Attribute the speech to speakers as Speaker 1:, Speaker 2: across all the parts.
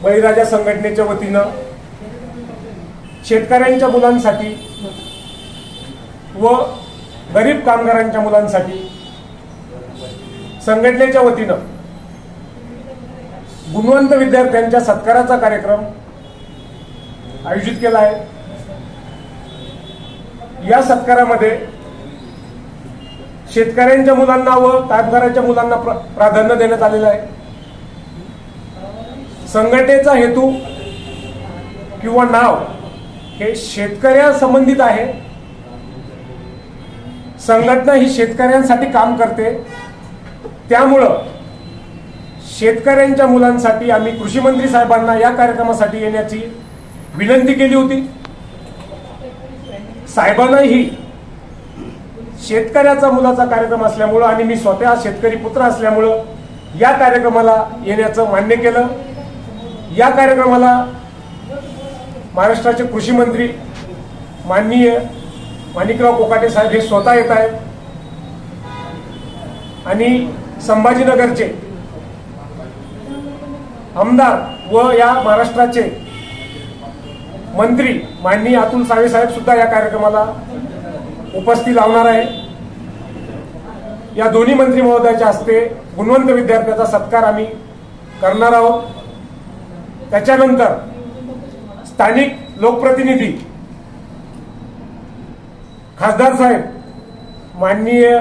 Speaker 1: बळीराजा संघटनेच्या वतीनं शेतकऱ्यांच्या मुलांसाठी व गरीब कामगारांच्या मुलांसाठी संघटनेच्या वतीनं गुणवंत विद्यार्थ्यांच्या सत्काराचा कार्यक्रम आयोजित केला आहे। या सत्कारामध्ये शेतकऱ्यांच्या मुलांना व कामगारांच्या मुलांना प्राधान्य देण्यात आलेलं आहे। संघटनेचा हेतू किंवा नाव हे शेतकऱ्यांसंबंधित आहे। संघटना ही शेतकऱ्यांसाठी काम करते, त्यामुळं शेतकऱ्यांच्या मुलांसाठी आम्ही कृषी मंत्री साहेबांना या कार्यक्रमासाठी येण्याची विनंती केली होती। साहेबांनाही शेतकऱ्याचा मुलाचा कार्यक्रम असल्यामुळं आणि मी स्वतः शेतकरी पुत्र असल्यामुळं या कार्यक्रमाला येण्याचं मान्य केलं। या कार्यक्रमाला महाराष्ट्राचे कृषी मंत्री माननीय माणिकराव कोकाटे साहेब हे स्वतः येत आहेत आणि संभाजीनगरचे आमदार व या महाराष्ट्राचे मंत्री माननीय अतुल सावे साहेब सुद्धा या कार्यक्रमाला उपस्थित लावणार आहे। या दोन्ही मंत्री महोदयाच्या हस्ते गुणवंत विद्यार्थ्याचा सत्कार आम्ही करणार आहोत। त्याच्यानंतर स्थानिक लोकप्रतिनिधी खासदार साहेब माननीय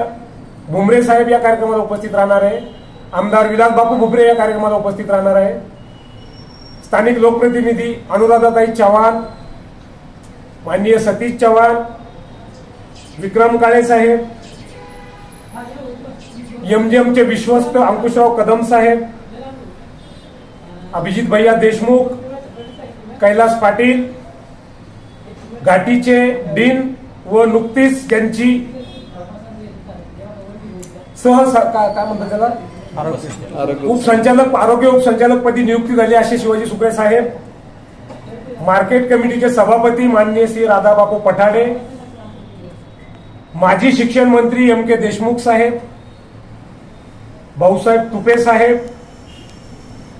Speaker 1: भुमरे साहेब या कार्यक्रमाला उपस्थित राहणार आहे। आमदार विलास बापू भुमरे या कार्यक्रमाला उपस्थित राहणार आहे। स्थानिक लोकप्रतिनिधी अनुराधाताई चव्हाण, माननीय सतीश चव्हाण, विक्रम काळे साहेब, एमजीएमचे विश्वस्त अंकुशराव कदम साहेब, अभिजित भैया देशमुख, कैलास पाटील, घाटीचे डीन व नुकतीच ज्यांची काय म्हणतात त्याला उपसंचालक आरोग्य उपसंचालकपदी नियुक्ती झाली असे शिवाजी सुकळे साहेब, मार्केट कमिटीचे सभापती माननीय श्री राधाबापू पठाडे, माजी शिक्षण मंत्री एम के देशमुख साहेब, भाऊसाहेब तुपे साहेब,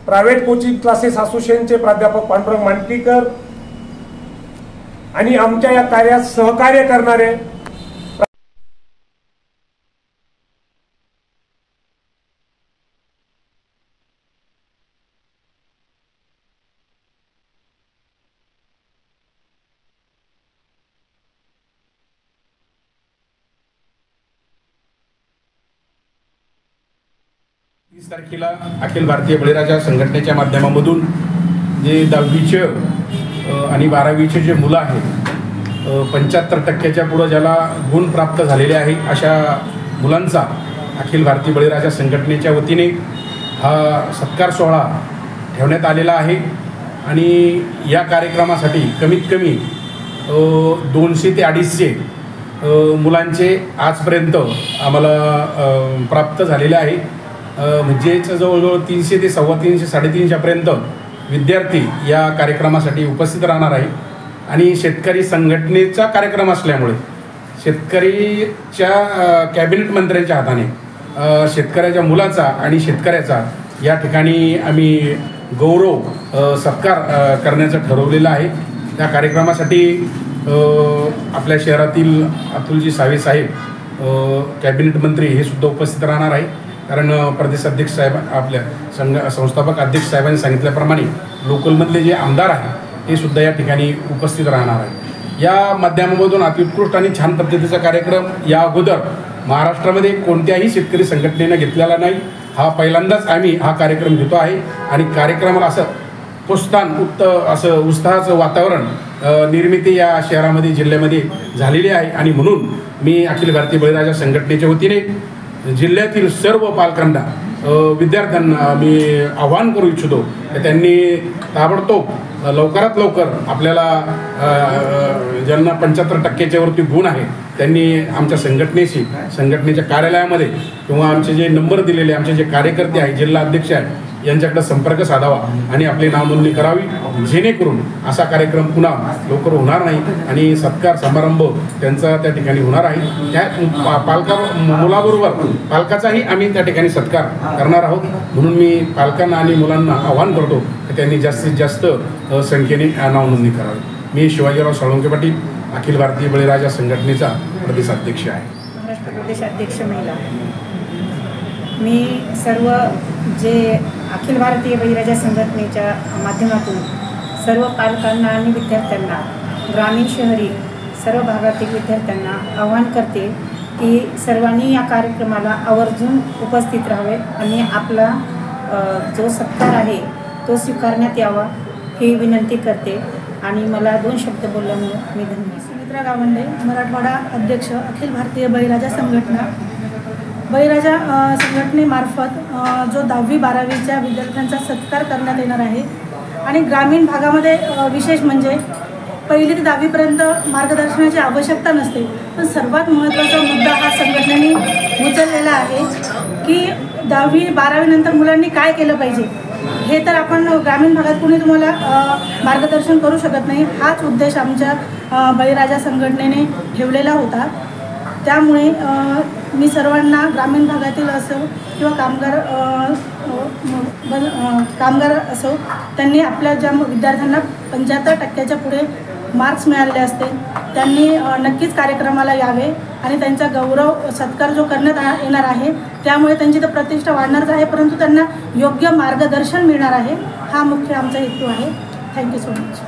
Speaker 1: प्रायव्हेट कोचिंग क्लासेस असोसिएशनचे प्राध्यापक पांडुरंग मांडकीकर आणि आमच्या या कार्यात सहकार्य करणारे
Speaker 2: तारखेला अखिल भारतीय बळीराजा संघटनेच्या माध्यमामधून जे 10वीचे आणि 12वीचे जे मुलं आहेत 75% पुढे ज्याला गुण प्राप्त झालेले आहे अशा मुलांचा अखिल भारतीय बळीराजा संघटनेच्या वतीने हा सत्कार सोहळा ठेवण्यात आलेला आहे। आणि या कार्यक्रमासाठी कमीत कमी 200 ते 250 मुलांचे आजपर्यंत आम्हाला प्राप्त झालेले आहे। म्हणजेच जवळजवळ 300 ते 350 350पर्यंत विद्यार्थी या कार्यक्रमासाठी उपस्थित राहणार आहे। आणि शेतकरी संघटनेचा कार्यक्रम असल्यामुळे शेतकरीच्या कॅबिनेट मंत्र्यांच्या हाताने शेतकऱ्याच्या मुलाचा आणि शेतकऱ्याचा या ठिकाणी आम्ही गौरव सत्कार करण्याचं ठरवलेलं आहे। त्या कार्यक्रमासाठी आपल्या शहरातील अतुलजी सावे साहेब कॅबिनेट मंत्री हे सुद्धा उपस्थित राहणार आहे। कारण प्रदेशाध्यक्ष साहेब आपल्या संस्थापक अध्यक्ष साहेबांनी सांगितल्याप्रमाणे लोकलमधले जे आमदार आहेत ते सुद्धा या ठिकाणी उपस्थित राहणार आहे। या माध्यमामधून अत्युत्कृष्ट आणि छान पद्धतीचा कार्यक्रम या अगोदर महाराष्ट्रामध्ये कोणत्याही शेतकरी संघटनेनं घेतलेला नाही। हा पहिल्यांदाच आम्ही हा कार्यक्रम घेतो आहे आणि कार्यक्रमाला असं प्रोत्साहन असं उत्साहाचं वातावरण निर्मिती या शहरामध्ये जिल्ह्यामध्ये झालेली आहे। आणि म्हणून मी अखिल भारतीय बळीराजा संघटनेच्या वतीने जिल्ह्यातील सर्व पालकांना विद्यार्थ्यांना मी आवाहन करू इच्छितो की त्यांनी ताबडतोब लवकरात लवकर आपल्याला ज्यांना 75%च्या वरती गुण आहे त्यांनी आमच्या संघटनेच्या कार्यालयामध्ये किंवा आमचे जे नंबर दिलेले आमचे जे कार्यकर्ते आहेत जिल्हा अध्यक्ष आहेत यांच्याकडे संपर्क साधावा आणि आपली नाव नोंदणी करावी, जेणेकरून असा कार्यक्रम पुन्हा लवकर होणार नाही आणि सत्कार समारंभ त्यांचा त्या ठिकाणी होणार आहे। त्या मुलाबरोबर पालकाचाही आम्ही त्या ठिकाणी सत्कार करणार आहोत। म्हणून मी पालकांना आणि मुलांना आवाहन करतो की त्यांनी जास्तीत जास्त संख्येने नाव नोंदणी करावी। मी शिवाजीराव साळुंके पाटील, अखिल भारतीय बळीराजा संघटनेचा प्रदेशाध्यक्ष आहे।
Speaker 3: महाराष्ट्र प्रदेशाध्यक्ष महिला। मी सर्व जे अखिल भारतीय बळीराजा संघटनेच्या माध्यमातून सर्व पालकांना आणि विद्यार्थ्यांना, ग्रामीण शहरी सर्व भागातील विद्यार्थ्यांना आवाहन करते की सर्वांनी या कार्यक्रमाला आवर्जून उपस्थित राहावे आणि आपला जो सत्कार आहे तो स्वीकारण्यात यावा ही विनंती करते। आणि मला 2 शब्द बोलल्यामुळे मी धन्यवाद।
Speaker 4: सुमित्रा गावंडे, मराठवाडा अध्यक्ष, अखिल भारतीय बळीराजा संघटना। बळीराजा संघटनेमार्फत जो 10वी-12वीच्या विद्यार्थ्यांचा सत्कार करण्यात येणार आहे आणि ग्रामीण भागामध्ये विशेष म्हणजे 1ली ते 10वीपर्यंत मार्गदर्शनाची आवश्यकता नसते, पण सर्वात महत्त्वाचा मुद्दा हा संघटनेने उचललेला आहे की 10वी-12वी नंतर मुलांनी काय केलं पाहिजे हे तर आपण ग्रामीण भागात कोणी तुम्हाला मार्गदर्शन करू शकत नाही। हाच उद्देश आमच्या बळीराजा संघटनेने ठेवलेला होता। त्यामुळे मी सर्वांना ग्रामीण भागातील असो किंवा कामगार असो त्यांनी आपल्या ज्या विद्यार्थ्यांना 75% पुढे मार्क्स मिळालेले असते त्यांनी नक्कीच कार्यक्रमाला यावे आणि त्यांचा गौरव सत्कार जो करण्यात येणार आहे त्यामुळे त्यांची तर प्रतिष्ठा वाढणारच आहे, परंतु त्यांना योग्य मार्गदर्शन मिळणार आहे, हा मुख्य आमचा हेतू आहे। Thank you so much.